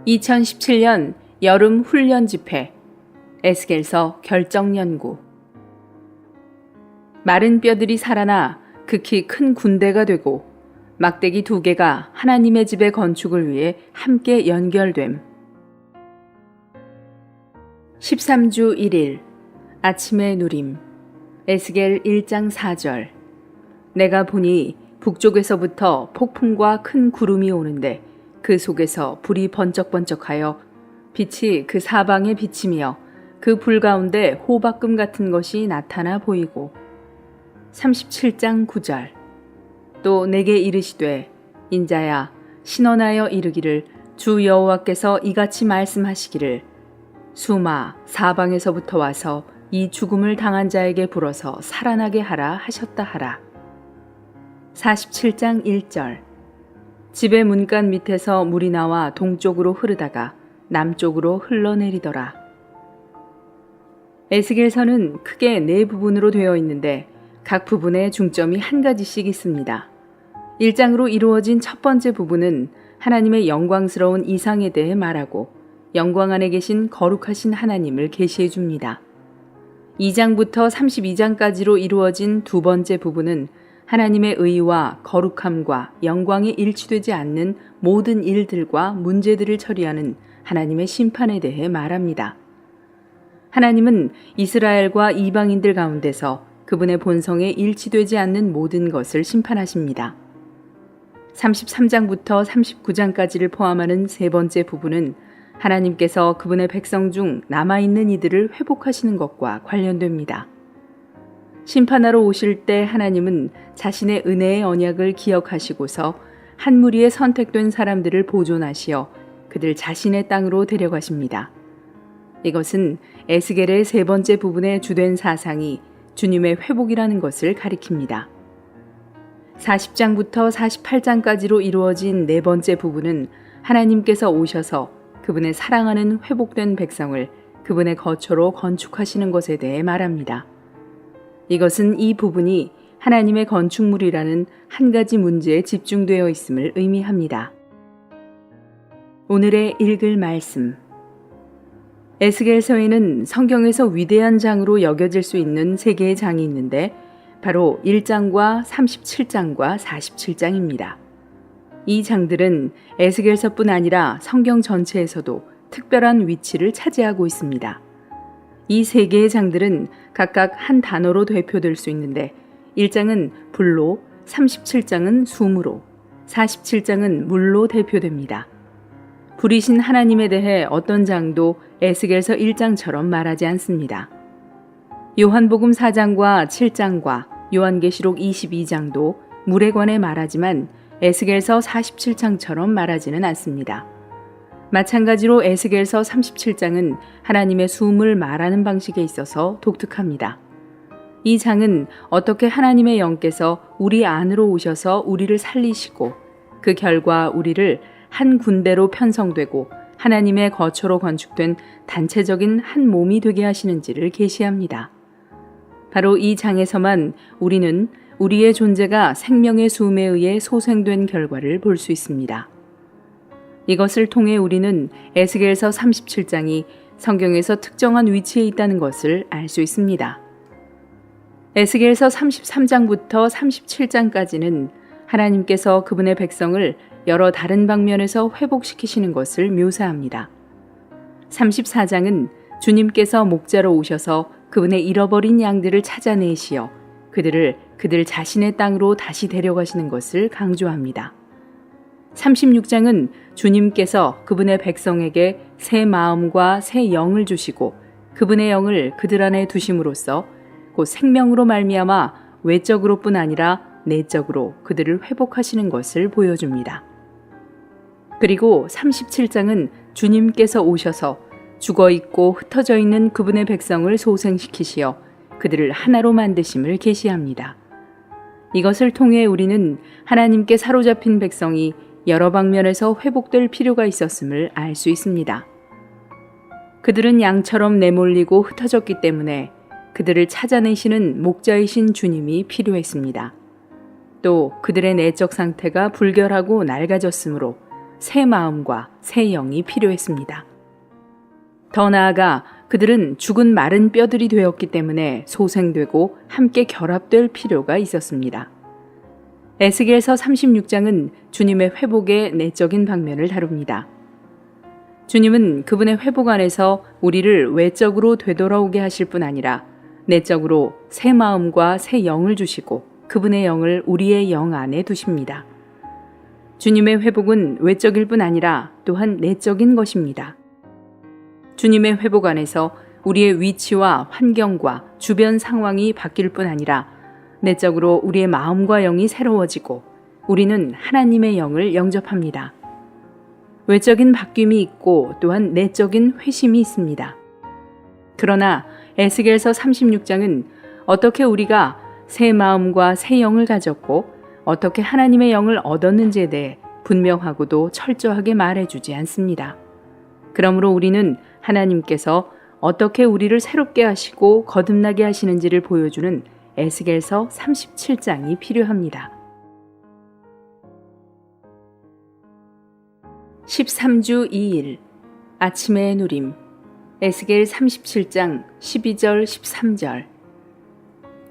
2017년 여름 훈련 집회 에스겔서 결정 연구. 마른 뼈들이 살아나 극히 큰 군대가 되고 막대기 2개가 하나님의 집의 건축을 위해 함께 연결됨. 13주 1일 아침의 누림. 에스겔 1장 4절. 내가 보니 북쪽에서부터 폭풍과 큰 구름이 오는데 그 속에서 불이 번쩍번쩍하여 빛이 그 사방에 비치며 그 불 가운데 호박금 같은 것이 나타나 보이고. 37장 9절. 또 내게 이르시되 인자야 신원하여 이르기를 주 여호와께서 이같이 말씀하시기를 수마 사방에서부터 와서 이 죽음을 당한 자에게 불어서 살아나게 하라 하셨다 하라. 47장 1절. 집의 문간 밑에서 물이 나와 동쪽으로 흐르다가 남쪽으로 흘러내리더라. 에스겔서는 크게 4부분으로 되어 있는데 각 부분의 중점이 한 가지씩 있습니다. 1장으로 이루어진 첫 번째 부분은 하나님의 영광스러운 이상에 대해 말하고 영광 안에 계신 거룩하신 하나님을 계시해 줍니다. 2장부터 32장까지로 이루어진 두 번째 부분은 하나님의 의와 거룩함과 영광이 일치되지 않는 모든 일들과 문제들을 처리하는 하나님의 심판에 대해 말합니다. 하나님은 이스라엘과 이방인들 가운데서 그분의 본성에 일치되지 않는 모든 것을 심판하십니다. 33장부터 39장까지를 포함하는 세 번째 부분은 하나님께서 그분의 백성 중 남아있는 이들을 회복하시는 것과 관련됩니다. 심판하러 오실 때 하나님은 자신의 은혜의 언약을 기억하시고서 한 무리의 선택된 사람들을 보존하시어 그들 자신의 땅으로 데려가십니다. 이것은 에스겔의 세 번째 부분의 주된 사상이 주님의 회복이라는 것을 가리킵니다. 40장부터 48장까지로 이루어진 네 번째 부분은 하나님께서 오셔서 그분의 사랑하는 회복된 백성을 그분의 거처로 건축하시는 것에 대해 말합니다. 이것은 이 부분이 하나님의 건축물이라는 한 가지 문제에 집중되어 있음을 의미합니다. 오늘의 읽을 말씀. 에스겔서에는 성경에서 위대한 장으로 여겨질 수 있는 3개의 장이 있는데 바로 1장과 37장과 47장입니다. 이 장들은 에스겔서뿐 아니라 성경 전체에서도 특별한 위치를 차지하고 있습니다. 이 3개의 장들은 각각 한 단어로 대표될 수 있는데 1장은 불로, 37장은 숨으로, 47장은 물로 대표됩니다. 불이신 하나님에 대해 어떤 장도 에스겔서 1장처럼 말하지 않습니다. 요한복음 4장과 7장과 요한계시록 22장도 물에 관해 말하지만 에스겔서 47장처럼 말하지는 않습니다. 마찬가지로 에스겔서 37장은 하나님의 숨을 말하는 방식에 있어서 독특합니다. 이 장은 어떻게 하나님의 영께서 우리 안으로 오셔서 우리를 살리시고 그 결과 우리를 한 군대로 편성되고 하나님의 거처로 건축된 단체적인 한 몸이 되게 하시는지를 계시합니다. 바로 이 장에서만 우리는 우리의 존재가 생명의 숨에 의해 소생된 결과를 볼 수 있습니다. 이것을 통해 우리는 에스겔서 37장이 성경에서 특정한 위치에 있다는 것을 알 수 있습니다. 에스겔서 33장부터 37장까지는 하나님께서 그분의 백성을 여러 다른 방면에서 회복시키시는 것을 묘사합니다. 34장은 주님께서 목자로 오셔서 그분의 잃어버린 양들을 찾아내시어 그들을 그들 자신의 땅으로 다시 데려가시는 것을 강조합니다. 36장은 주님께서 그분의 백성에게 새 마음과 새 영을 주시고 그분의 영을 그들 안에 두심으로써 곧 생명으로 말미암아 외적으로뿐 아니라 내적으로 그들을 회복하시는 것을 보여줍니다. 그리고 37장은 주님께서 오셔서 죽어있고 흩어져 있는 그분의 백성을 소생시키시어 그들을 하나로 만드심을 계시합니다. 이것을 통해 우리는 하나님께 사로잡힌 백성이 여러 방면에서 회복될 필요가 있었음을 알 수 있습니다. 그들은 양처럼 내몰리고 흩어졌기 때문에 그들을 찾아내시는 목자이신 주님이 필요했습니다. 또 그들의 내적 상태가 불결하고 낡아졌으므로 새 마음과 새 영이 필요했습니다. 더 나아가 그들은 죽은 마른 뼈들이 되었기 때문에 소생되고 함께 결합될 필요가 있었습니다. 에스겔서 36장은 주님의 회복의 내적인 방면을 다룹니다. 주님은 그분의 회복 안에서 우리를 외적으로 되돌아오게 하실 뿐 아니라 내적으로 새 마음과 새 영을 주시고 그분의 영을 우리의 영 안에 두십니다. 주님의 회복은 외적일 뿐 아니라 또한 내적인 것입니다. 주님의 회복 안에서 우리의 위치와 환경과 주변 상황이 바뀔 뿐 아니라 내적으로 우리의 마음과 영이 새로워지고 우리는 하나님의 영을 영접합니다. 외적인 바뀜이 있고 또한 내적인 회심이 있습니다. 그러나 에스겔서 36장은 어떻게 우리가 새 마음과 새 영을 가졌고 어떻게 하나님의 영을 얻었는지에 대해 분명하고도 철저하게 말해주지 않습니다. 그러므로 우리는 하나님께서 어떻게 우리를 새롭게 하시고 거듭나게 하시는지를 보여주는 에스겔서 37장이 필요합니다. 13주 2일 아침의 누림 에스겔 37장 12절 13절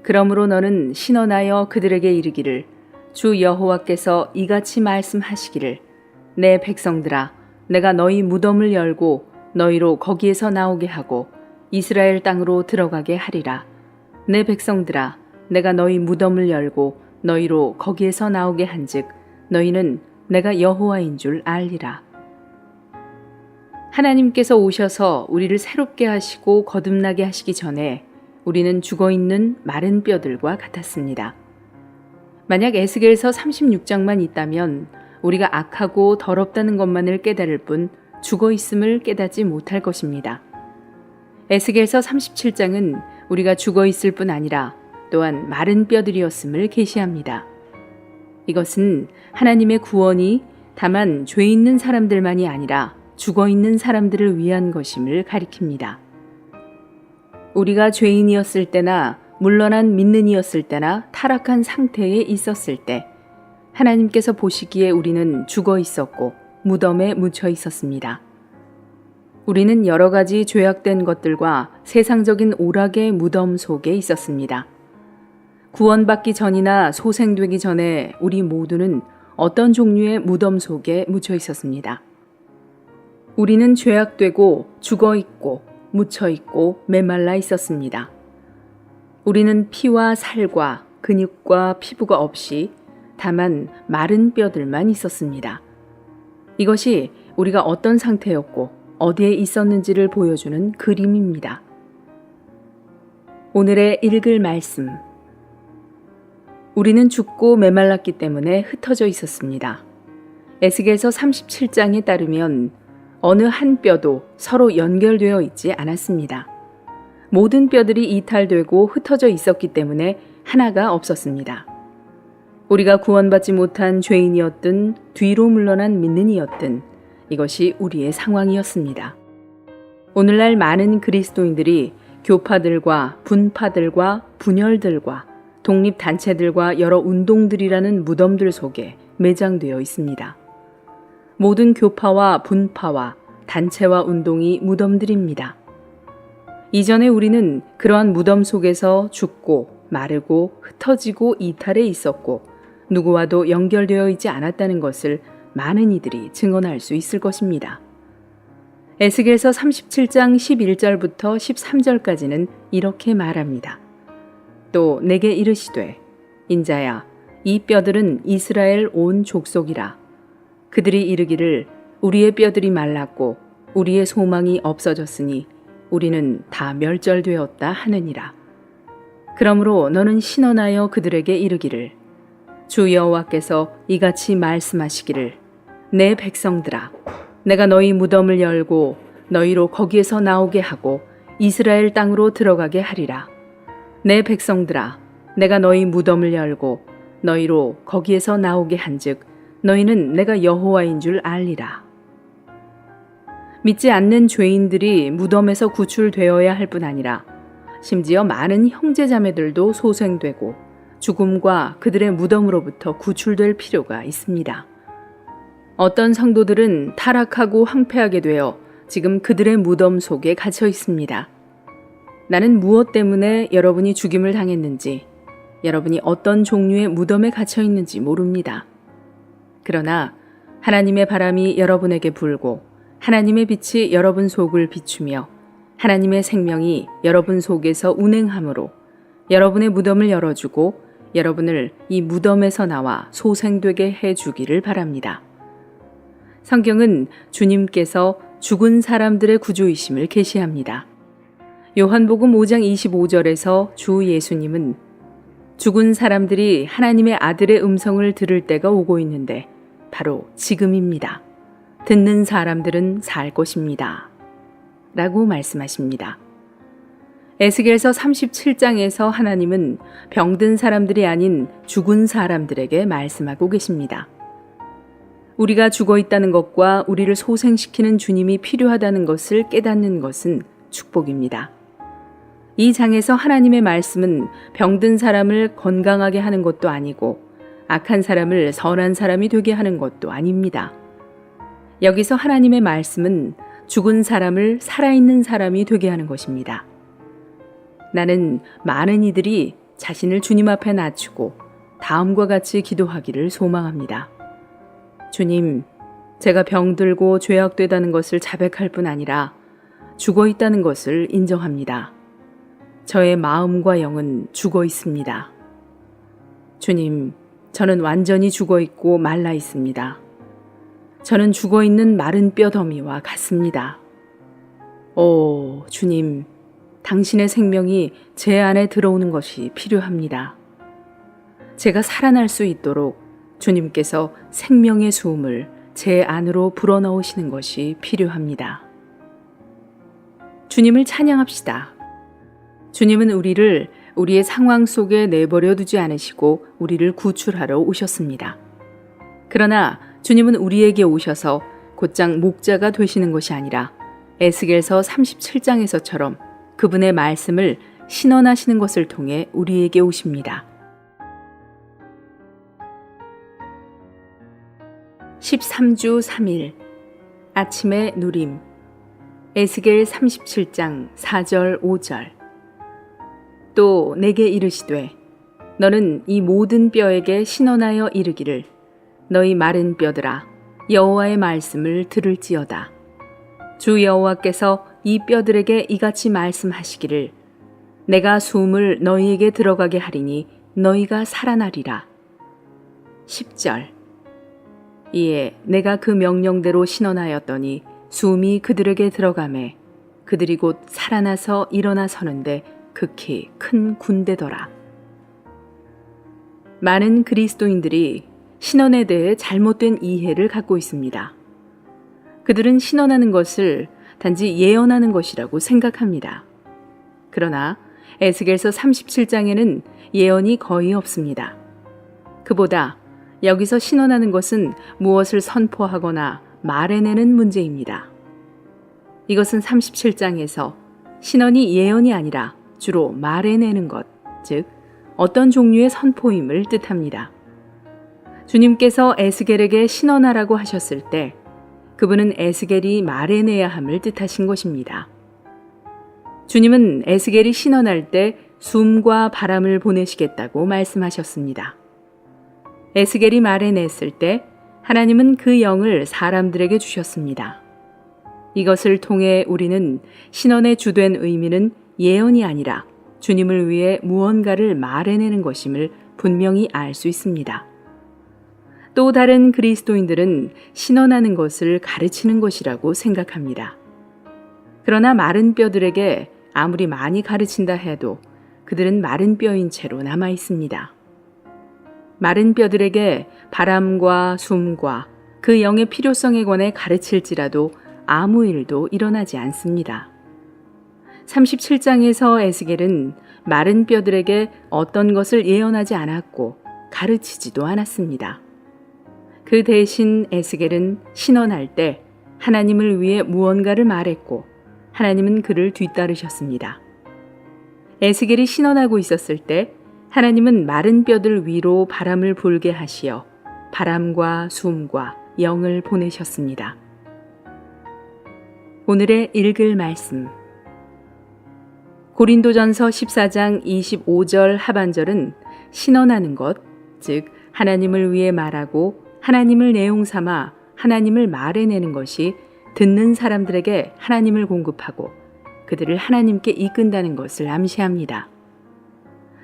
그러므로 너는 신원하여 그들에게 이르기를 주 여호와께서 이같이 말씀하시기를 내 백성들아 내가 너희 무덤을 열고 너희로 거기에서 나오게 하고 이스라엘 땅으로 들어가게 하리라. 내 백성들아 내가 너희 무덤을 열고 너희로 거기에서 나오게 한즉 너희는 내가 여호와인 줄 알리라. 하나님께서 오셔서 우리를 새롭게 하시고 거듭나게 하시기 전에 우리는 죽어있는 마른 뼈들과 같았습니다. 만약 에스겔서 36장만 있다면 우리가 악하고 더럽다는 것만을 깨달을 뿐 죽어있음을 깨닫지 못할 것입니다. 에스겔서 37장은 우리가 죽어있을 뿐 아니라 또한 마른 뼈들이었음을 계시합니다. 이것은 하나님의 구원이 다만 죄 있는 사람들만이 아니라 죽어있는 사람들을 위한 것임을 가리킵니다. 우리가 죄인이었을 때나 물러난 믿는 이였을 때나 타락한 상태에 있었을 때 하나님께서 보시기에 우리는 죽어 있었고 무덤에 묻혀 있었습니다. 우리는 여러 가지 죄악된 것들과 세상적인 오락의 무덤 속에 있었습니다. 구원받기 전이나 소생되기 전에 우리 모두는 어떤 종류의 무덤 속에 묻혀 있었습니다. 우리는 죄악되고 죽어 있고 묻혀 있고 메말라 있었습니다. 우리는 피와 살과 근육과 피부가 없이 다만 마른 뼈들만 있었습니다. 이것이 우리가 어떤 상태였고 어디에 있었는지를 보여주는 그림입니다. 오늘의 읽을 말씀. 우리는 죽고 메말랐기 때문에 흩어져 있었습니다. 에스겔서 37장에 따르면 어느 한 뼈도 서로 연결되어 있지 않았습니다. 모든 뼈들이 이탈되고 흩어져 있었기 때문에 하나가 없었습니다. 우리가 구원받지 못한 죄인이었든 뒤로 물러난 믿는 이였든 이것이 우리의 상황이었습니다. 오늘날 많은 그리스도인들이 교파들과 분파들과 분열들과 독립단체들과 여러 운동들이라는 무덤들 속에 매장되어 있습니다. 모든 교파와 분파와 단체와 운동이 무덤들입니다. 이전에 우리는 그러한 무덤 속에서 죽고 마르고 흩어지고 이탈해 있었고 누구와도 연결되어 있지 않았다는 것을 많은 이들이 증언할 수 있을 것입니다. 에스겔서 37장 11절부터 13절까지는 이렇게 말합니다. 또 내게 이르시되 인자야 이 뼈들은 이스라엘 온 족속이라. 그들이 이르기를 우리의 뼈들이 말랐고 우리의 소망이 없어졌으니 우리는 다 멸절되었다 하느니라. 그러므로 너는 신원하여 그들에게 이르기를 주 여호와께서 이같이 말씀하시기를 내 백성들아 내가 너희 무덤을 열고 너희로 거기에서 나오게 하고 이스라엘 땅으로 들어가게 하리라. 내 백성들아 내가 너희 무덤을 열고 너희로 거기에서 나오게 한즉 너희는 내가 여호와인 줄 알리라. 믿지 않는 죄인들이 무덤에서 구출되어야 할 뿐 아니라 심지어 많은 형제자매들도 소생되고 죽음과 그들의 무덤으로부터 구출될 필요가 있습니다. 어떤 성도들은 타락하고 황폐하게 되어 지금 그들의 무덤 속에 갇혀 있습니다. 나는 무엇 때문에 여러분이 죽임을 당했는지, 여러분이 어떤 종류의 무덤에 갇혀 있는지 모릅니다. 그러나 하나님의 바람이 여러분에게 불고 하나님의 빛이 여러분 속을 비추며 하나님의 생명이 여러분 속에서 운행함으로 여러분의 무덤을 열어주고 여러분을 이 무덤에서 나와 소생되게 해주기를 바랍니다. 성경은 주님께서 죽은 사람들의 구주이심을 계시합니다. 요한복음 5장 25절에서 주 예수님은 죽은 사람들이 하나님의 아들의 음성을 들을 때가 오고 있는데 바로 지금입니다. 듣는 사람들은 살 것입니다. 라고 말씀하십니다. 에스겔서 37장에서 하나님은 병든 사람들이 아닌 죽은 사람들에게 말씀하고 계십니다. 우리가 죽어 있다는 것과 우리를 소생시키는 주님이 필요하다는 것을 깨닫는 것은 축복입니다. 이 장에서 하나님의 말씀은 병든 사람을 건강하게 하는 것도 아니고 악한 사람을 선한 사람이 되게 하는 것도 아닙니다. 여기서 하나님의 말씀은 죽은 사람을 살아있는 사람이 되게 하는 것입니다. 나는 많은 이들이 자신을 주님 앞에 낮추고 다음과 같이 기도하기를 소망합니다. 주님, 제가 병들고 죄악되다는 것을 자백할 뿐 아니라 죽어 있다는 것을 인정합니다. 저의 마음과 영은 죽어 있습니다. 주님, 저는 완전히 죽어 있고 말라 있습니다. 저는 죽어 있는 마른 뼈 더미와 같습니다. 오, 주님, 당신의 생명이 제 안에 들어오는 것이 필요합니다. 제가 살아날 수 있도록 주님께서 생명의 수음을 제 안으로 불어넣으시는 것이 필요합니다. 주님을 찬양합시다. 주님은 우리를 우리의 상황 속에 내버려 두지 않으시고 우리를 구출하러 오셨습니다. 그러나 주님은 우리에게 오셔서 곧장 목자가 되시는 것이 아니라 에스겔서 37장에서처럼 그분의 말씀을 신원하시는 것을 통해 우리에게 오십니다. 13주 3일 아침의 누림 에스겔 37장 4절 5절 또 내게 이르시되 너는 이 모든 뼈에게 신원하여 이르기를 너희 마른 뼈들아 여호와의 말씀을 들을지어다. 주 여호와께서 이 뼈들에게 이같이 말씀하시기를 내가 숨을 너희에게 들어가게 하리니 너희가 살아나리라. 10절 이에 내가 그 명령대로 신원하였더니 숨이 그들에게 들어가매 그들이 곧 살아나서 일어나 서는데 극히 큰 군대더라. 많은 그리스도인들이 신원에 대해 잘못된 이해를 갖고 있습니다. 그들은 신원하는 것을 단지 예언하는 것이라고 생각합니다. 그러나 에스겔서 37장에는 예언이 거의 없습니다. 그보다 여기서 신원하는 것은 무엇을 선포하거나 말해내는 문제입니다. 이것은 37장에서 신원이 예언이 아니라 주로 말해내는 것, 즉 어떤 종류의 선포임을 뜻합니다. 주님께서 에스겔에게 신원하라고 하셨을 때 그분은 에스겔이 말해내야 함을 뜻하신 것입니다. 주님은 에스겔이 신원할 때 숨과 바람을 보내시겠다고 말씀하셨습니다. 에스겔이 말해냈을 때 하나님은 그 영을 사람들에게 주셨습니다. 이것을 통해 우리는 신원의 주된 의미는 예언이 아니라 주님을 위해 무언가를 말해내는 것임을 분명히 알 수 있습니다. 또 다른 그리스도인들은 신원하는 것을 가르치는 것이라고 생각합니다. 그러나 마른 뼈들에게 아무리 많이 가르친다 해도 그들은 마른 뼈인 채로 남아 있습니다. 마른 뼈들에게 바람과 숨과 그 영의 필요성에 관해 가르칠지라도 아무 일도 일어나지 않습니다. 37장에서 에스겔은 마른 뼈들에게 어떤 것을 예언하지 않았고 가르치지도 않았습니다. 그 대신 에스겔은 신원할 때 하나님을 위해 무언가를 말했고 하나님은 그를 뒤따르셨습니다. 에스겔이 신원하고 있었을 때 하나님은 마른 뼈들 위로 바람을 불게 하시어 바람과 숨과 영을 보내셨습니다. 오늘의 읽을 말씀. 고린도전서 14장 25절 하반절은 신원하는 것, 즉 하나님을 위해 말하고 하나님을 내용 삼아 하나님을 말해내는 것이 듣는 사람들에게 하나님을 공급하고 그들을 하나님께 이끈다는 것을 암시합니다.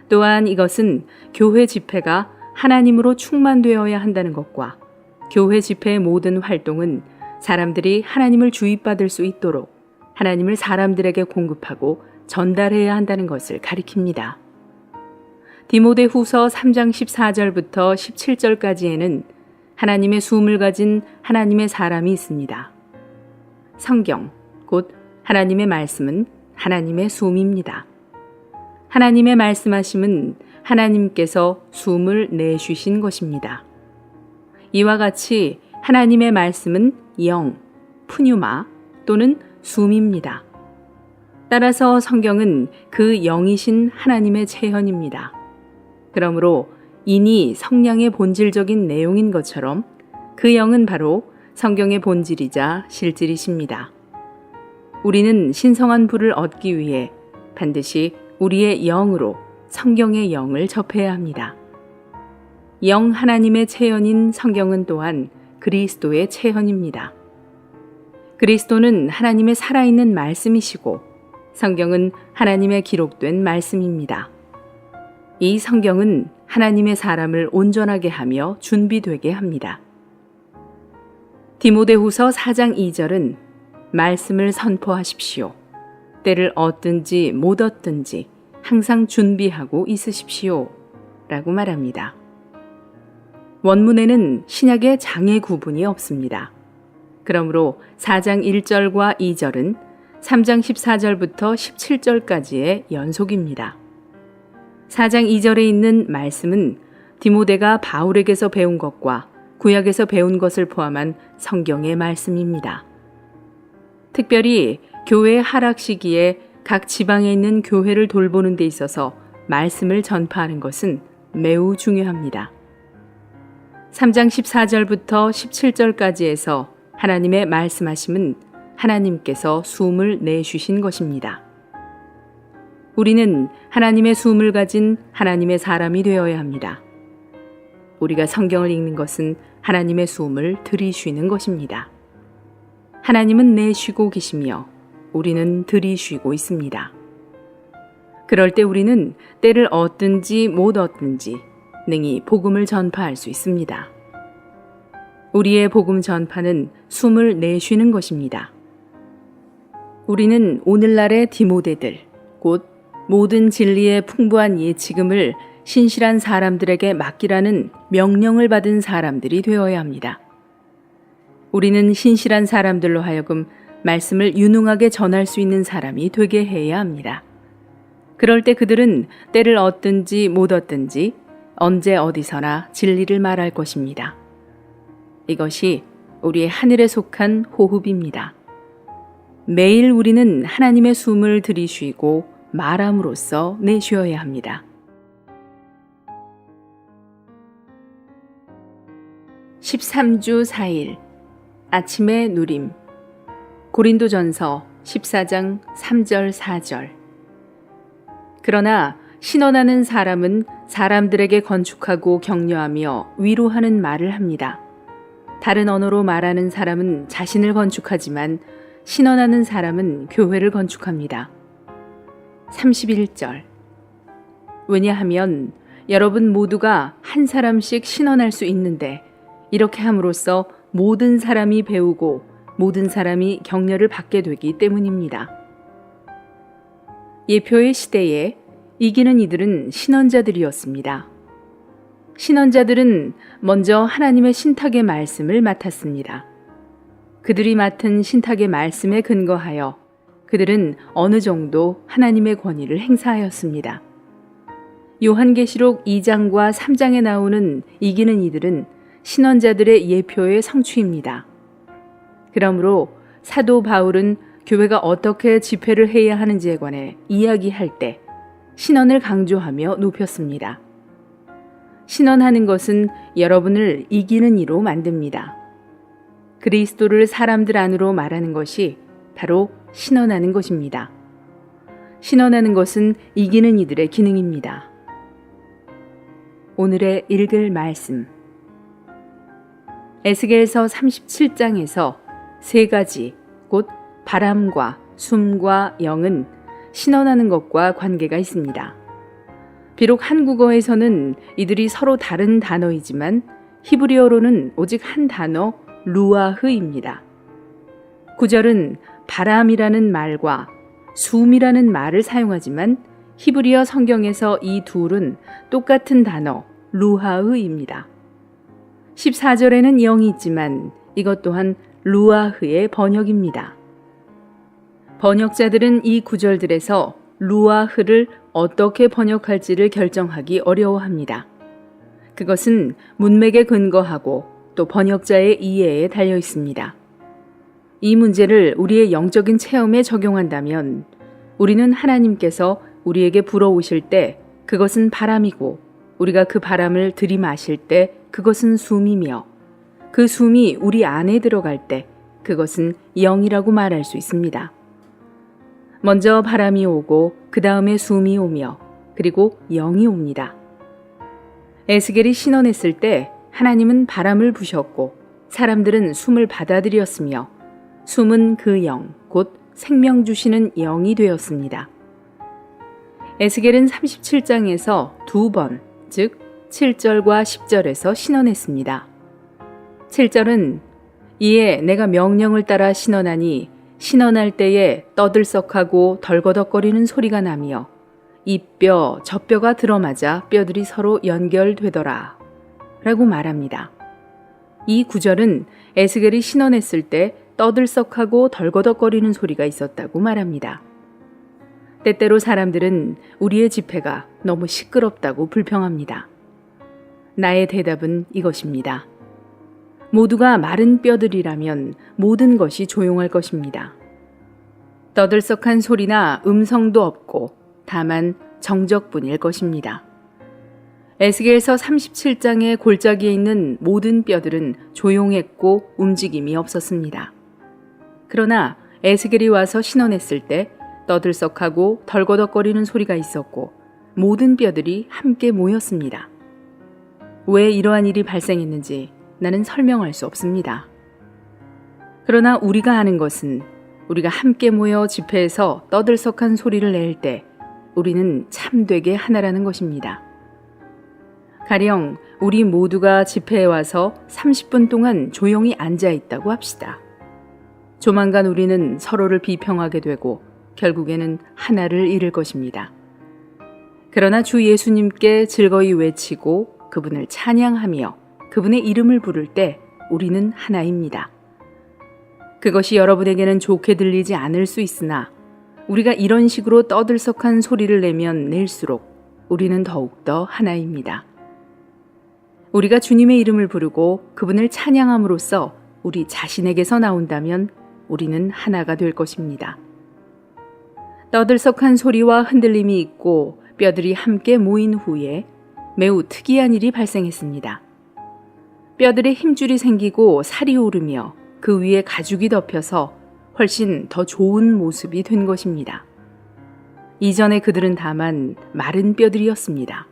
또한 이것은 교회 집회가 하나님으로 충만되어야 한다는 것과 교회 집회의 모든 활동은 사람들이 하나님을 주입받을 수 있도록 하나님을 사람들에게 공급하고 전달해야 한다는 것을 가리킵니다. 디모데후서 3장 14절부터 17절까지에는 하나님의 숨을 가진 하나님의 사람이 있습니다. 성경, 곧 하나님의 말씀은 하나님의 숨입니다. 하나님의 말씀하심은 하나님께서 숨을 내쉬신 것입니다. 이와 같이 하나님의 말씀은 영, 푸뉴마 또는 숨입니다. 따라서 성경은 그 영이신 하나님의 체현입니다. 그러므로 인이 성령의 본질적인 내용인 것처럼 그 영은 바로 성경의 본질이자 실질이십니다. 우리는 신성한 불을 얻기 위해 반드시 우리의 영으로 성경의 영을 접해야 합니다. 영 하나님의 체현인 성경은 또한 그리스도의 체현입니다. 그리스도는 하나님의 살아있는 말씀이시고 성경은 하나님의 기록된 말씀입니다. 이 성경은 하나님의 사람을 온전하게 하며 준비되게 합니다. 디모데후서 4장 2절은 말씀을 선포하십시오. 때를 얻든지 못 얻든지 항상 준비하고 있으십시오. 라고 말합니다. 원문에는 신약의 장애 구분이 없습니다. 그러므로 4장 1절과 2절은 3장 14절부터 17절까지의 연속입니다. 4장 2절에 있는 말씀은 디모데가 바울에게서 배운 것과 구약에서 배운 것을 포함한 성경의 말씀입니다. 특별히 교회 하락 시기에 각 지방에 있는 교회를 돌보는 데 있어서 말씀을 전파하는 것은 매우 중요합니다. 3장 14절부터 17절까지에서 하나님의 말씀하심은 하나님께서 숨을 내쉬신 것입니다. 우리는 하나님의 숨을 가진 하나님의 사람이 되어야 합니다. 우리가 성경을 읽는 것은 하나님의 숨을 들이쉬는 것입니다. 하나님은 내쉬고 계시며 우리는 들이쉬고 있습니다. 그럴 때 우리는 때를 얻든지 못 얻든지 능히 복음을 전파할 수 있습니다. 우리의 복음 전파는 숨을 내쉬는 것입니다. 우리는 오늘날의 디모데들, 곧 모든 진리의 풍부한 예치금을 신실한 사람들에게 맡기라는 명령을 받은 사람들이 되어야 합니다. 우리는 신실한 사람들로 하여금 말씀을 유능하게 전할 수 있는 사람이 되게 해야 합니다. 그럴 때 그들은 때를 얻든지 못 얻든지 언제 어디서나 진리를 말할 것입니다. 이것이 우리의 하늘에 속한 호흡입니다. 매일 우리는 하나님의 숨을 들이쉬고 말함으로써 내쉬어야 합니다. 13주 4일 아침의 누림. 고린도전서 14장 3절 4절. 그러나 신원하는 사람은 사람들에게 건축하고 격려하며 위로하는 말을 합니다. 다른 언어로 말하는 사람은 자신을 건축하지만 신원하는 사람은 교회를 건축합니다. 31절. 왜냐하면 여러분 모두가 한 사람씩 신원할 수 있는데 이렇게 함으로써 모든 사람이 배우고 모든 사람이 격려를 받게 되기 때문입니다. 예표의 시대에 이기는 이들은 신원자들이었습니다. 신원자들은 먼저 하나님의 신탁의 말씀을 맡았습니다. 그들이 맡은 신탁의 말씀에 근거하여 그들은 어느 정도 하나님의 권위를 행사하였습니다. 요한계시록 2장과 3장에 나오는 이기는 이들은 신원자들의 예표의 성취입니다. 그러므로 사도 바울은 교회가 어떻게 집회를 해야 하는지에 관해 이야기할 때 신원을 강조하며 높였습니다. 신원하는 것은 여러분을 이기는 이로 만듭니다. 그리스도를 사람들 안으로 말하는 것이 바로 신원하는 것입니다. 신원하는 것은 이기는 이들의 기능입니다. 오늘의 읽을 말씀. 에스겔서 37장에서 세 가지, 곧 바람과 숨과 영은 신원하는 것과 관계가 있습니다. 비록 한국어에서는 이들이 서로 다른 단어이지만 히브리어로는 오직 한 단어 루아흐입니다. 구절은 바람이라는 말과 숨이라는 말을 사용하지만 히브리어 성경에서 이 둘은 똑같은 단어 루하흐입니다. 14절에는 영이 있지만 이것 또한 루아흐의 번역입니다. 번역자들은 이 구절들에서 루아흐를 어떻게 번역할지를 결정하기 어려워합니다. 그것은 문맥에 근거하고 또 번역자의 이해에 달려 있습니다. 이 문제를 우리의 영적인 체험에 적용한다면 우리는 하나님께서 우리에게 불어오실 때 그것은 바람이고 우리가 그 바람을 들이마실 때 그것은 숨이며 그 숨이 우리 안에 들어갈 때 그것은 영이라고 말할 수 있습니다. 먼저 바람이 오고 그 다음에 숨이 오며 그리고 영이 옵니다. 에스겔이 신원했을 때 하나님은 바람을 부셨고 사람들은 숨을 받아들였으며 숨은 그 영, 곧 생명 주시는 영이 되었습니다. 에스겔은 37장에서 두 번, 즉 7절과 10절에서 신원했습니다. 7절은 이에 내가 명령을 따라 신원하니 신원할 때에 떠들썩하고 덜거덕거리는 소리가 나며 이 뼈, 저 뼈가 들어맞아 뼈들이 서로 연결되더라 라고 말합니다. 이 구절은 에스겔이 신원했을 때 떠들썩하고 덜거덕거리는 소리가 있었다고 말합니다. 때때로 사람들은 우리의 집회가 너무 시끄럽다고 불평합니다. 나의 대답은 이것입니다. 모두가 마른 뼈들이라면 모든 것이 조용할 것입니다. 떠들썩한 소리나 음성도 없고 다만 정적뿐일 것입니다. 에스겔서 37장의 골짜기에 있는 모든 뼈들은 조용했고 움직임이 없었습니다. 그러나 에스겔이 와서 신원했을 때 떠들썩하고 덜거덕거리는 소리가 있었고 모든 뼈들이 함께 모였습니다. 왜 이러한 일이 발생했는지 나는 설명할 수 없습니다. 그러나 우리가 아는 것은 우리가 함께 모여 집회에서 떠들썩한 소리를 낼 때 우리는 참되게 하나라는 것입니다. 가령 우리 모두가 집회에 와서 30분 동안 조용히 앉아 있다고 합시다. 조만간 우리는 서로를 비평하게 되고 결국에는 하나를 잃을 것입니다. 그러나 주 예수님께 즐거이 외치고 그분을 찬양하며 그분의 이름을 부를 때 우리는 하나입니다. 그것이 여러분에게는 좋게 들리지 않을 수 있으나 우리가 이런 식으로 떠들썩한 소리를 내면 낼수록 우리는 더욱더 하나입니다. 우리가 주님의 이름을 부르고 그분을 찬양함으로써 우리 자신에게서 나온다면 우리는 하나가 될 것입니다. 떠들썩한 소리와 흔들림이 있고 뼈들이 함께 모인 후에 매우 특이한 일이 발생했습니다. 뼈들에 힘줄이 생기고 살이 오르며 그 위에 가죽이 덮여서 훨씬 더 좋은 모습이 된 것입니다. 이전에 그들은 다만 마른 뼈들이었습니다.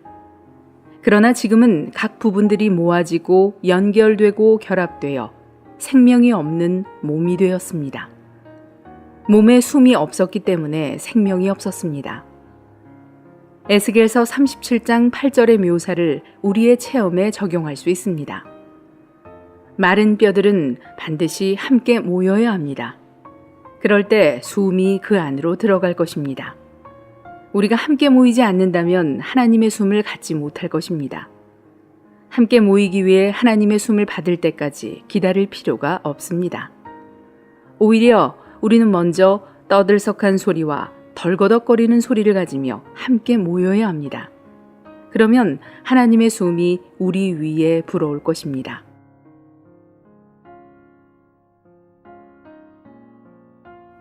그러나 지금은 각 부분들이 모아지고 연결되고 결합되어 생명이 없는 몸이 되었습니다. 몸에 숨이 없었기 때문에 생명이 없었습니다. 에스겔서 37장 8절의 묘사를 우리의 체험에 적용할 수 있습니다. 마른 뼈들은 반드시 함께 모여야 합니다. 그럴 때 숨이 그 안으로 들어갈 것입니다. 우리가 함께 모이지 않는다면 하나님의 숨을 갖지 못할 것입니다. 함께 모이기 위해 하나님의 숨을 받을 때까지 기다릴 필요가 없습니다. 오히려 우리는 먼저 떠들썩한 소리와 덜거덕거리는 소리를 가지며 함께 모여야 합니다. 그러면 하나님의 숨이 우리 위에 불어올 것입니다.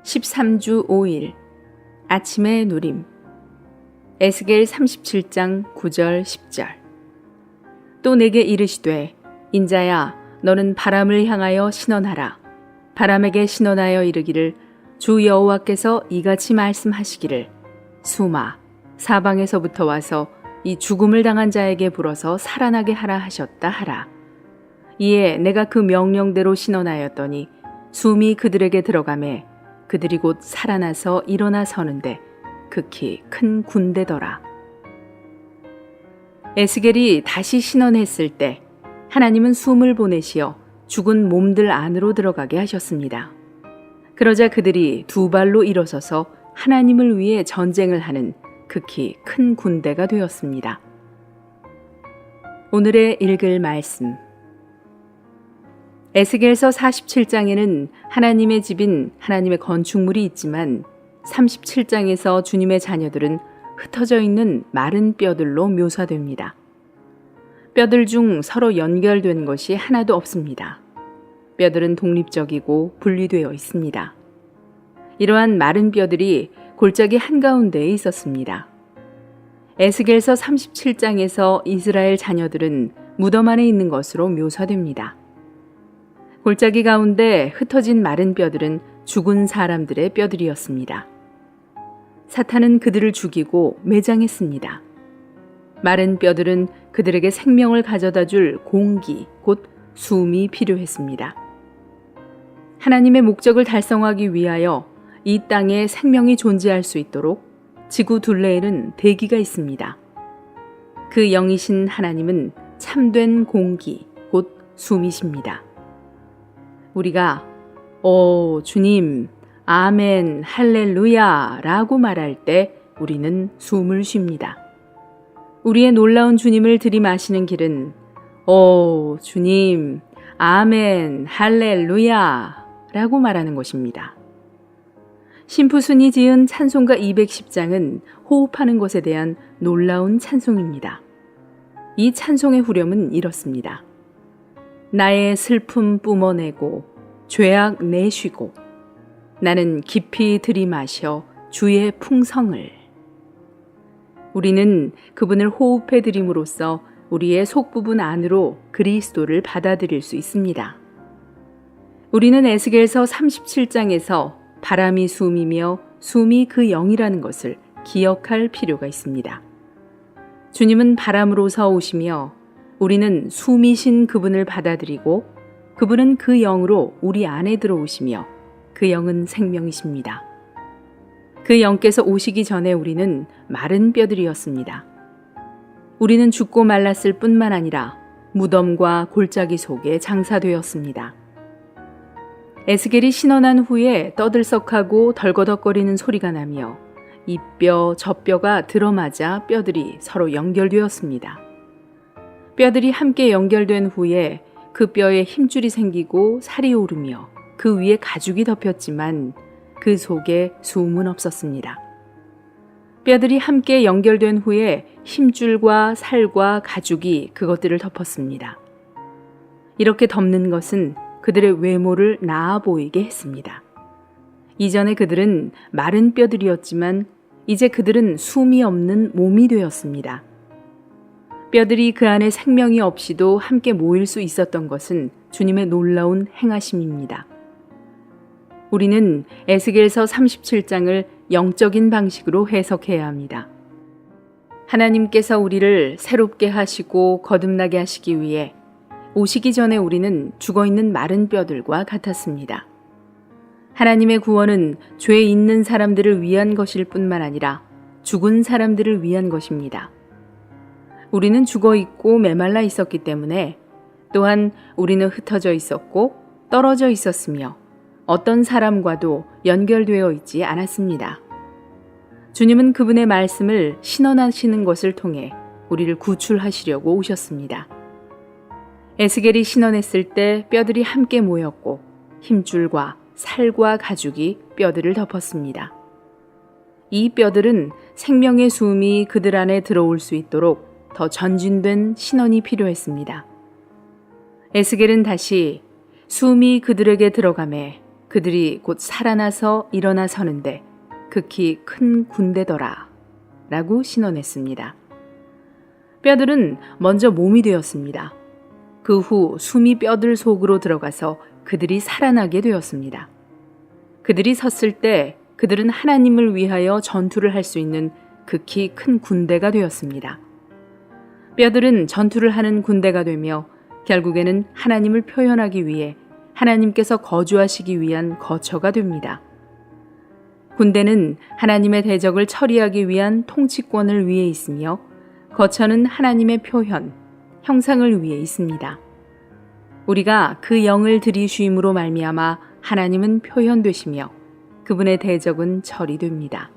(13주 5일) 아침의 누림. 에스겔 37장 9절 10절. 또 내게 이르시되 인자야 너는 바람을 향하여 신원하라. 바람에게 신원하여 이르기를 주 여호와께서 이같이 말씀하시기를 수마 사방에서부터 와서 이 죽음을 당한 자에게 불어서 살아나게 하라 하셨다 하라. 이에 내가 그 명령대로 신원하였더니 숨이 그들에게 들어가매 그들이 곧 살아나서 일어나 서는데 극히 큰 군대더라. 에스겔이 다시 신원했을 때 하나님은 숨을 보내시어 죽은 몸들 안으로 들어가게 하셨습니다. 그러자 그들이 두 발로 일어서서 하나님을 위해 전쟁을 하는 극히 큰 군대가 되었습니다. 오늘의 읽을 말씀. 에스겔서 47장에는 하나님의 집인 하나님의 건축물이 있지만 37장에서 주님의 자녀들은 흩어져 있는 마른 뼈들로 묘사됩니다. 뼈들 중 서로 연결된 것이 하나도 없습니다. 뼈들은 독립적이고 분리되어 있습니다. 이러한 마른 뼈들이 골짜기 한가운데에 있었습니다. 에스겔서 37장에서 이스라엘 자녀들은 무덤 안에 있는 것으로 묘사됩니다. 골짜기 가운데 흩어진 마른 뼈들은 죽은 사람들의 뼈들이었습니다. 사탄은 그들을 죽이고 매장했습니다. 마른 뼈들은 그들에게 생명을 가져다 줄 공기, 곧 숨이 필요했습니다. 하나님의 목적을 달성하기 위하여 이 땅에 생명이 존재할 수 있도록 지구 둘레에는 대기가 있습니다. 그 영이신 하나님은 참된 공기, 곧 숨이십니다. 우리가 오 주님, 아멘, 할렐루야 라고 말할 때 우리는 숨을 쉽니다. 우리의 놀라운 주님을 들이마시는 길은 오 주님, 아멘, 할렐루야 라고 말하는 것입니다. 심푸순이 지은 찬송가 210장은 호흡하는 것에 대한 놀라운 찬송입니다. 이 찬송의 후렴은 이렇습니다. 나의 슬픔 뿜어내고 죄악 내쉬고 나는 깊이 들이마셔 주의 풍성을. 우리는 그분을 호흡해 드림으로써 우리의 속부분 안으로 그리스도를 받아들일 수 있습니다. 우리는 에스겔서 37장에서 바람이 숨이며 숨이 그 영이라는 것을 기억할 필요가 있습니다. 주님은 바람으로서 오시며 우리는 숨이신 그분을 받아들이고 그분은 그 영으로 우리 안에 들어오시며 그 영은 생명이십니다. 그 영께서 오시기 전에 우리는 마른 뼈들이었습니다. 우리는 죽고 말랐을 뿐만 아니라 무덤과 골짜기 속에 장사되었습니다. 에스겔이 신원한 후에 떠들썩하고 덜거덕거리는 소리가 나며 이 뼈, 저 뼈가 들어맞아 뼈들이 서로 연결되었습니다. 뼈들이 함께 연결된 후에 그 뼈에 힘줄이 생기고 살이 오르며 그 위에 가죽이 덮였지만 그 속에 숨은 없었습니다. 뼈들이 함께 연결된 후에 힘줄과 살과 가죽이 그것들을 덮었습니다. 이렇게 덮는 것은 그들의 외모를 나아 보이게 했습니다. 이전에 그들은 마른 뼈들이었지만 이제 그들은 숨이 없는 몸이 되었습니다. 뼈들이 그 안에 생명이 없이도 함께 모일 수 있었던 것은 주님의 놀라운 행하심입니다. 우리는 에스겔서 37장을 영적인 방식으로 해석해야 합니다. 하나님께서 우리를 새롭게 하시고 거듭나게 하시기 위해 오시기 전에 우리는 죽어있는 마른 뼈들과 같았습니다. 하나님의 구원은 죄 있는 사람들을 위한 것일 뿐만 아니라 죽은 사람들을 위한 것입니다. 우리는 죽어있고 메말라 있었기 때문에 또한 우리는 흩어져 있었고 떨어져 있었으며 어떤 사람과도 연결되어 있지 않았습니다. 주님은 그분의 말씀을 신원하시는 것을 통해 우리를 구출하시려고 오셨습니다. 에스겔이 신원했을 때 뼈들이 함께 모였고 힘줄과 살과 가죽이 뼈들을 덮었습니다. 이 뼈들은 생명의 숨이 그들 안에 들어올 수 있도록 더 전진된 신원이 필요했습니다. 에스겔은 다시 숨이 그들에게 들어가매 그들이 곧 살아나서 일어나 서는데 극히 큰 군대더라 라고 신원했습니다. 뼈들은 먼저 몸이 되었습니다. 그 후 숨이 뼈들 속으로 들어가서 그들이 살아나게 되었습니다. 그들이 섰을 때 그들은 하나님을 위하여 전투를 할 수 있는 극히 큰 군대가 되었습니다. 뼈들은 전투를 하는 군대가 되며 결국에는 하나님을 표현하기 위해 하나님께서 거주하시기 위한 거처가 됩니다. 군대는 하나님의 대적을 처리하기 위한 통치권을 위해 있으며 거처는 하나님의 표현, 형상을 위해 있습니다. 우리가 그 영을 들이쉬임으로 말미암아 하나님은 표현되시며 그분의 대적은 처리됩니다.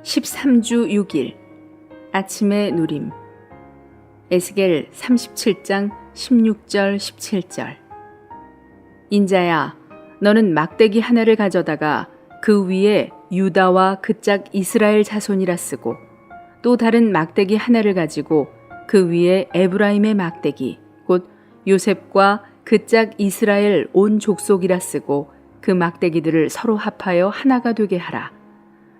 (13주 6일) 아침의 누림. 에스겔 37장 16절 17절. 인자야, 너는 막대기 하나를 가져다가 그 위에 유다와 그 짝 이스라엘 자손이라 쓰고 또 다른 막대기 하나를 가지고 그 위에 에브라임의 막대기 곧 요셉과 그 짝 이스라엘 온 족속이라 쓰고 그 막대기들을 서로 합하여 하나가 되게 하라.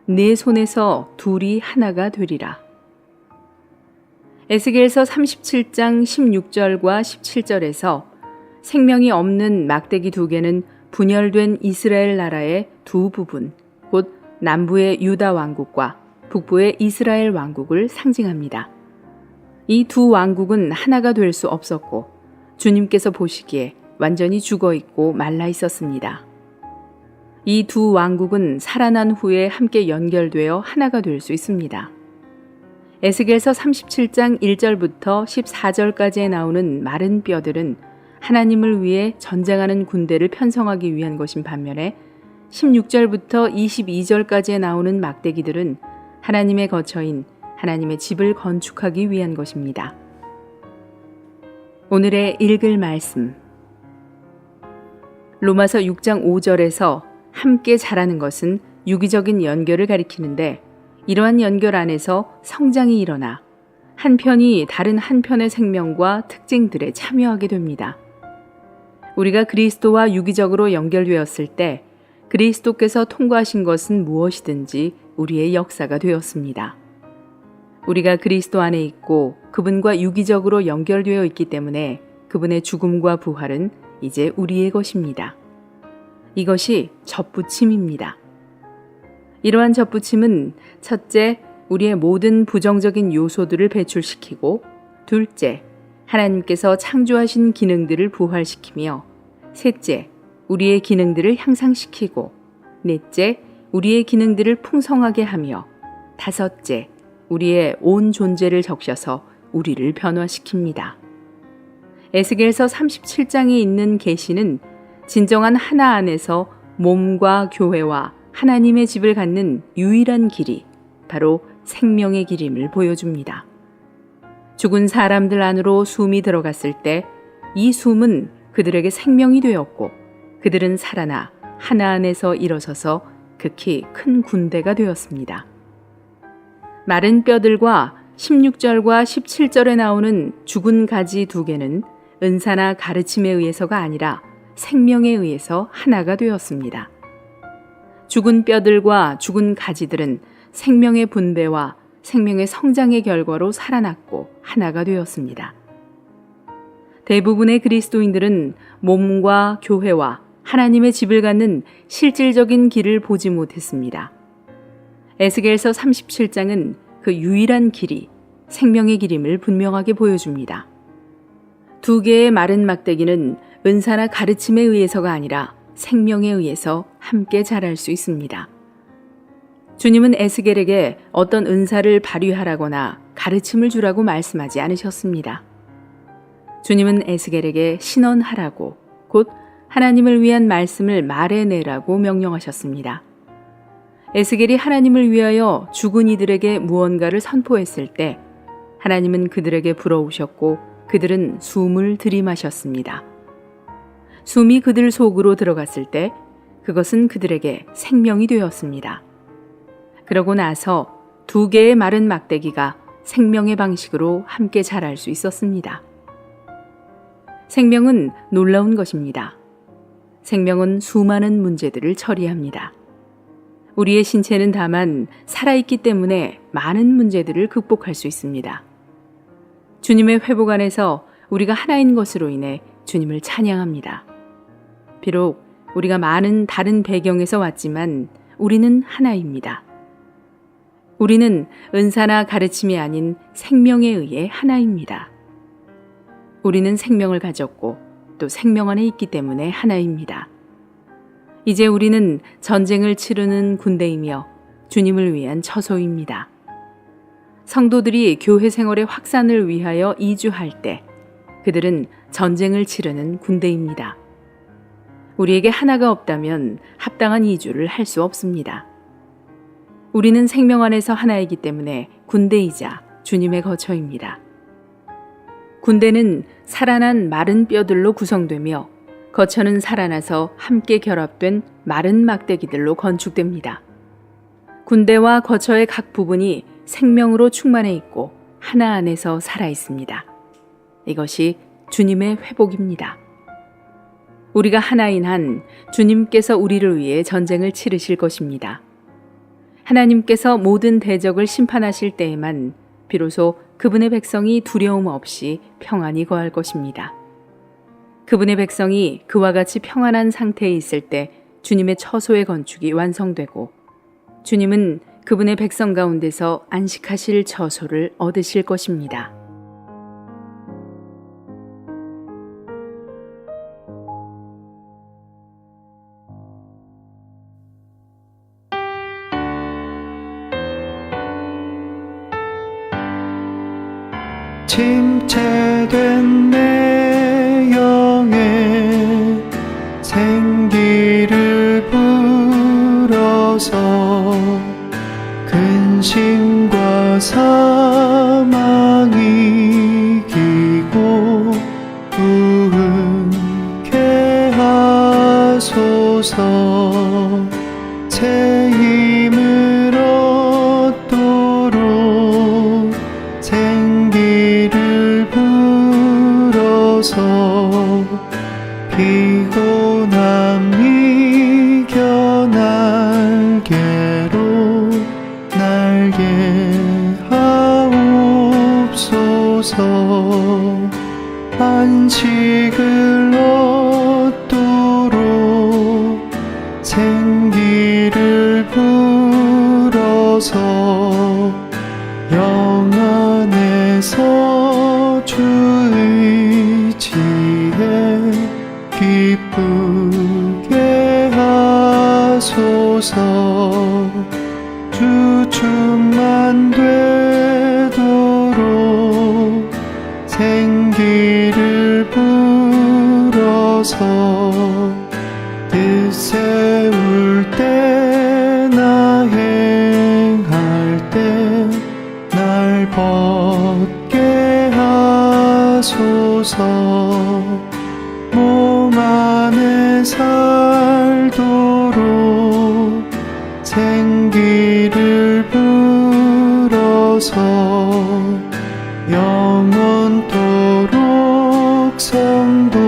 네 손에서 둘이 하나가 되리라. 에스겔서 37장 16절과 17절에서 생명이 없는 막대기 두 개는 분열된 이스라엘 나라의 두 부분, 곧 남부의 유다 왕국과 북부의 이스라엘 왕국을 상징합니다. 이 두 왕국은 하나가 될 수 없었고 주님께서 보시기에 완전히 죽어 있고 말라 있었습니다. 이 두 왕국은 살아난 후에 함께 연결되어 하나가 될 수 있습니다. 에스겔서 37장 1절부터 14절까지에 나오는 마른 뼈들은 하나님을 위해 전쟁하는 군대를 편성하기 위한 것인 반면에 16절부터 22절까지에 나오는 막대기들은 하나님의 거처인 하나님의 집을 건축하기 위한 것입니다. 오늘의 읽을 말씀. 로마서 6장 5절에서 함께 자라는 것은 유기적인 연결을 가리키는데 이러한 연결 안에서 성장이 일어나 한 편이 다른 한편의 생명과 특징들에 참여하게 됩니다. 우리가 그리스도와 유기적으로 연결되었을 때 그리스도께서 통과하신 것은 무엇이든지 우리의 역사가 되었습니다. 우리가 그리스도 안에 있고 그분과 유기적으로 연결되어 있기 때문에 그분의 죽음과 부활은 이제 우리의 것입니다. 이것이 접붙임입니다. 이러한 접붙임은 첫째, 우리의 모든 부정적인 요소들을 배출시키고 둘째, 하나님께서 창조하신 기능들을 부활시키며 셋째, 우리의 기능들을 향상시키고 넷째, 우리의 기능들을 풍성하게 하며 다섯째, 우리의 온 존재를 적셔서 우리를 변화시킵니다. 에스겔서 37장에 있는 계시는 진정한 하나 안에서 몸과 교회와 하나님의 집을 갖는 유일한 길이 바로 생명의 길임을 보여줍니다. 죽은 사람들 안으로 숨이 들어갔을 때 이 숨은 그들에게 생명이 되었고 그들은 살아나 하나 안에서 일어서서 극히 큰 군대가 되었습니다. 마른 뼈들과 16절과 17절에 나오는 죽은 가지 두 개는 은사나 가르침에 의해서가 아니라 생명에 의해서 하나가 되었습니다. 죽은 뼈들과 죽은 가지들은 생명의 분배와 생명의 성장의 결과로 살아났고 하나가 되었습니다. 대부분의 그리스도인들은 몸과 교회와 하나님의 집을 갖는 실질적인 길을 보지 못했습니다. 에스겔서 37장은 그 유일한 길이 생명의 길임을 분명하게 보여줍니다. 두 개의 마른 막대기는 은사나 가르침에 의해서가 아니라 생명에 의해서 함께 자랄 수 있습니다. 주님은 에스겔에게 어떤 은사를 발휘하라거나 가르침을 주라고 말씀하지 않으셨습니다. 주님은 에스겔에게 신언하라고 곧 하나님을 위한 말씀을 말해내라고 명령하셨습니다. 에스겔이 하나님을 위하여 죽은 이들에게 무언가를 선포했을 때 하나님은 그들에게 부러우셨고 그들은 숨을 들이마셨습니다. 숨이 그들 속으로 들어갔을 때 그것은 그들에게 생명이 되었습니다. 그러고 나서 두 개의 마른 막대기가 생명의 방식으로 함께 자랄 수 있었습니다. 생명은 놀라운 것입니다. 생명은 수많은 문제들을 처리합니다. 우리의 신체는 다만 살아있기 때문에 많은 문제들을 극복할 수 있습니다. 주님의 회복 안에서 우리가 하나인 것으로 인해 주님을 찬양합니다. 비록 우리가 많은 다른 배경에서 왔지만 우리는 하나입니다. 우리는 은사나 가르침이 아닌 생명에 의해 하나입니다. 우리는 생명을 가졌고 또 생명 안에 있기 때문에 하나입니다. 이제 우리는 전쟁을 치르는 군대이며 주님을 위한 처소입니다. 성도들이 교회 생활의 확산을 위하여 이주할 때 그들은 전쟁을 치르는 군대입니다. 우리에게 하나가 없다면 합당한 이주를 할 수 없습니다. 우리는 생명 안에서 하나이기 때문에 군대이자 주님의 거처입니다. 군대는 살아난 마른 뼈들로 구성되며 거처는 살아나서 함께 결합된 마른 막대기들로 건축됩니다. 군대와 거처의 각 부분이 생명으로 충만해 있고 하나 안에서 살아 있습니다. 이것이 주님의 회복입니다. 우리가 하나인 한 주님께서 우리를 위해 전쟁을 치르실 것입니다. 하나님께서 모든 대적을 심판하실 때에만 비로소 그분의 백성이 두려움 없이 평안히 거할 것입니다. 그분의 백성이 그와 같이 평안한 상태에 있을 때 주님의 처소의 건축이 완성되고 주님은 그분의 백성 가운데서 안식하실 처소를 얻으실 것입니다. 침체된 내 영에 생기를 불어서 근심과 사망이 이기고 부흥케 하소서. 새 힘을 얻도록 생기를 불어서 피곤함 이겨 날개로 날게 하옵소서. 안식을 얻도록 생기를 불어서 영 안에서 주의 지혜 기쁘게 하소서. 주 충만 되도록 생기를 불어서 뜻 세울 때나 행할 때 날 벗게 하소서. 몸 안에 살도록 생기를 불어서 영원토록 성도